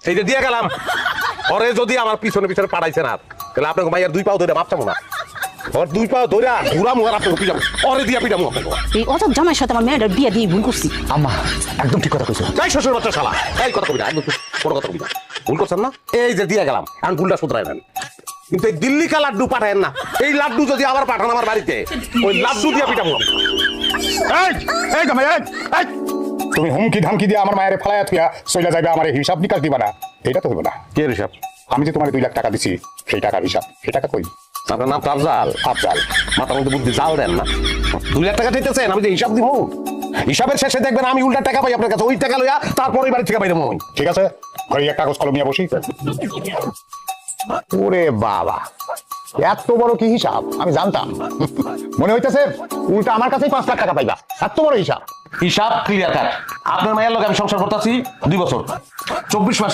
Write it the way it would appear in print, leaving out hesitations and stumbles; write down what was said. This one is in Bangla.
এই যে দিয়ে গেলাম পরে যদি আমার পিছনে পিছনে পাঠাইছে না তাহলে আপনাকে মাইয়ার 2 পাও ধরে মাপ চাবো না ওর 2 পাও ধরে ঘুরা মুহার আপনাকে পিটাবো পরে দিয়া পিটাবো আপনাকে এই অত জামাইয়ের সাথে আমার মেয়েটার বিয়ে দিয়ে ভুল করছি। আম্মা একদম ঠিক কথা কইছো। তাই শ্বশুর বাচ্চা শালা এই কথা কবি না একদম কোনো কথা কবি না ভুল করছেন না এই যে দিয়ে গেলাম এখন ভুলটা শুধরাই নেন কিন্তু এই দিল্লি কা লাড্ডু পাঠায়েন না এই লাড্ডু যদি আবার পাঠান আমার বাড়িতে ওই লাড্ডু দিয়া পিটাবো এই এই জামাই এই তুমি হুমকি ধামকি দিয়ে আমার মায়ের ফালায়া থুয়া চলে যাবে, আমার হিসাব নিকাশ দিবা না, এটা তো হইব না। কে হিসাব আমি যে তোমার 2 লাখ টাকা দিছি সেই টাকার হিসাব, সেই টাকা কই? আপনার নাম আফজাল আফজাল। মাথার মধ্যে বুদ্ধি জাল দেন না 2 লাখ টাকা চাইতেছেন আমি যে হিসাব দিব হিসাবের শেষে দেখবেন আমি উল্টা টাকা পাই আপনার কাছে ওই টাকা লইয়া তারপরে বাড়ি থেকে বাইরে মই ঠিক আছে, ঘরে এক কাগজ কলম নিয়ে বসি। ওরে বাবা, এত বড় কি হিসাব আমি জানতাম। মনে হইতেছে উল্টা আমার কাছেই 5 লাখ টাকা পাইবা, এত বড় হিসাব। হিসাব ক্লিয়ার কাট আপনার মায়ের লোক আমি সংসার করতেছি 2 বছর 24 মাস